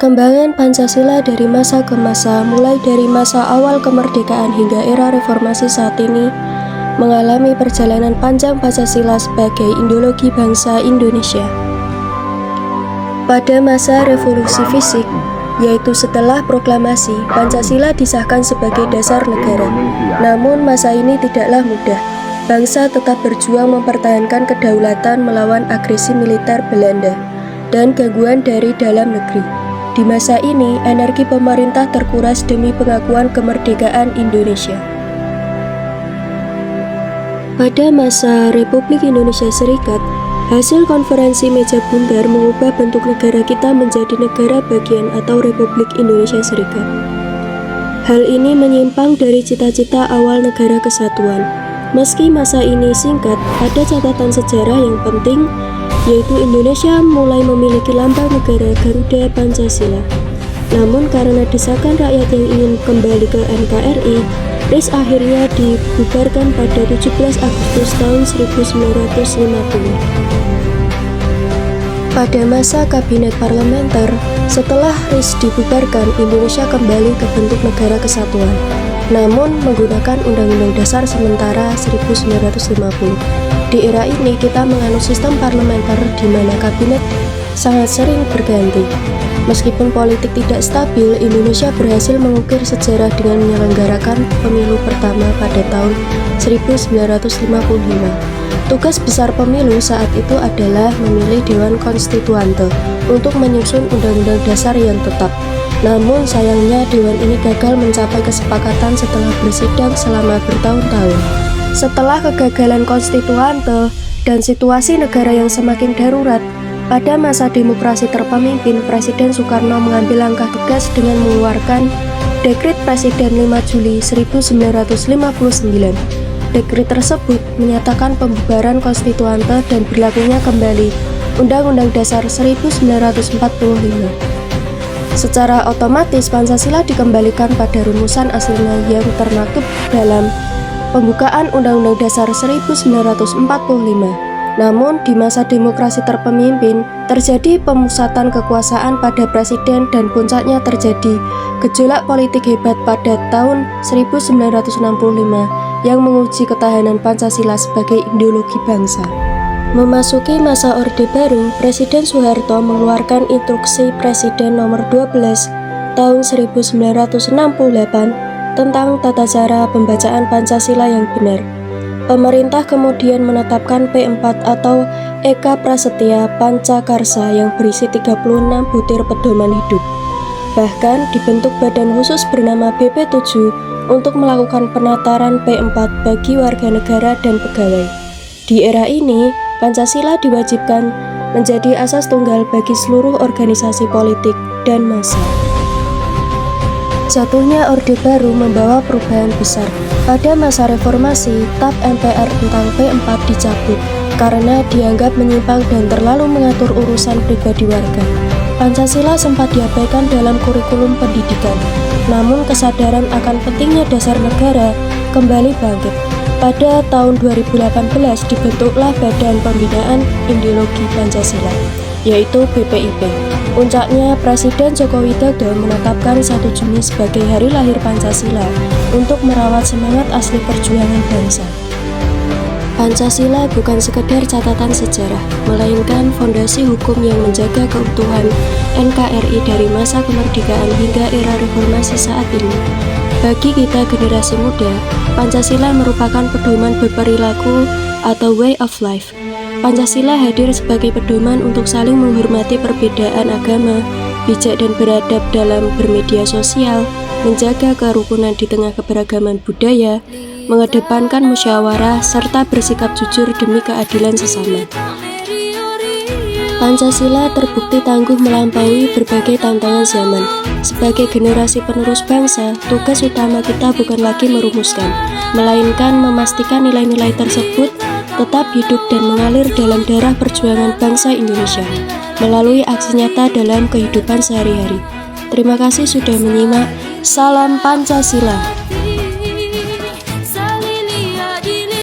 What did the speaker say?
Perkembangan Pancasila dari masa ke masa, mulai dari masa awal kemerdekaan hingga era reformasi saat ini, mengalami perjalanan panjang Pancasila sebagai ideologi bangsa Indonesia. Pada masa revolusi fisik, yaitu setelah proklamasi, Pancasila disahkan sebagai dasar negara. Namun masa ini tidaklah mudah. Bangsa tetap berjuang mempertahankan kedaulatan melawan agresi militer Belanda dan gangguan dari dalam negeri. Di masa ini, energi pemerintah terkuras demi pengakuan kemerdekaan Indonesia. Pada masa Republik Indonesia Serikat, hasil konferensi meja bundar mengubah bentuk negara kita menjadi negara bagian atau Republik Indonesia Serikat. Hal ini menyimpang dari cita-cita awal negara kesatuan. Meski masa ini singkat, ada catatan sejarah yang penting, yaitu Indonesia mulai memiliki lambang negara Garuda Pancasila. Namun karena desakan rakyat yang ingin kembali ke NKRI, RIS akhirnya dibubarkan pada 17 Agustus tahun 1950. Pada masa kabinet parlementer, setelah RIS dibubarkan, Indonesia kembali ke bentuk negara kesatuan, namun menggunakan Undang-Undang Dasar sementara 1950. Di era ini kita menganut sistem parlementer di mana kabinet sangat sering berganti. Meskipun politik tidak stabil, Indonesia berhasil mengukir sejarah dengan menyelenggarakan pemilu pertama pada tahun 1955. Tugas besar pemilu saat itu adalah memilih Dewan Konstituante untuk menyusun Undang-Undang Dasar yang tetap. Namun sayangnya Dewan ini gagal mencapai kesepakatan setelah bersidang selama bertahun-tahun. Setelah kegagalan konstituante dan situasi negara yang semakin darurat, pada masa demokrasi terpemimpin, Presiden Soekarno mengambil langkah tegas dengan mengeluarkan Dekret Presiden 5 Juli 1959. Dekret tersebut menyatakan pembubaran konstituante dan berlakunya kembali Undang-Undang Dasar 1945. Secara otomatis Pancasila dikembalikan pada rumusan aslinya yang termaktub dalam pembukaan Undang-Undang Dasar 1945. Namun di masa demokrasi terpemimpin terjadi pemusatan kekuasaan pada presiden dan puncaknya terjadi gejolak politik hebat pada tahun 1965 yang menguji ketahanan Pancasila sebagai ideologi bangsa. Memasuki masa Orde Baru, Presiden Soeharto mengeluarkan Instruksi Presiden Nomor 12 tahun 1968 tentang tata cara pembacaan Pancasila yang benar. Pemerintah kemudian menetapkan P4 atau Eka Prasetya Pancakarsa yang berisi 36 butir pedoman hidup. Bahkan dibentuk badan khusus bernama BP7 untuk melakukan penataran P4 bagi warga negara dan pegawai. Di era ini, Pancasila diwajibkan menjadi asas tunggal bagi seluruh organisasi politik dan massa. Jatuhnya Orde Baru membawa perubahan besar. Pada masa reformasi, TAP MPR tentang P4 dicabut karena dianggap menyimpang dan terlalu mengatur urusan pribadi warga. Pancasila sempat diabaikan dalam kurikulum pendidikan, namun kesadaran akan pentingnya dasar negara kembali bangkit. Pada tahun 2018 dibentuklah Badan Pembinaan Ideologi Pancasila, yaitu BPIP. Puncaknya, Presiden Joko Widodo menetapkan 1 Juni sebagai hari lahir Pancasila untuk merawat semangat asli perjuangan bangsa. Pancasila bukan sekedar catatan sejarah, melainkan fondasi hukum yang menjaga keutuhan NKRI dari masa kemerdekaan hingga era reformasi saat ini. Bagi kita generasi muda, Pancasila merupakan pedoman berperilaku atau way of life. Pancasila hadir sebagai pedoman untuk saling menghormati perbedaan agama, bijak dan beradab dalam bermedia sosial, menjaga kerukunan di tengah keberagaman budaya, mengedepankan musyawarah, serta bersikap jujur demi keadilan sesama. Pancasila terbukti tangguh melampaui berbagai tantangan zaman. Sebagai generasi penerus bangsa, tugas utama kita bukan lagi merumuskan, melainkan memastikan nilai-nilai tersebut tetap hidup dan mengalir dalam darah perjuangan bangsa Indonesia melalui aksi nyata dalam kehidupan sehari-hari. Terima kasih sudah menyimak. Salam Pancasila.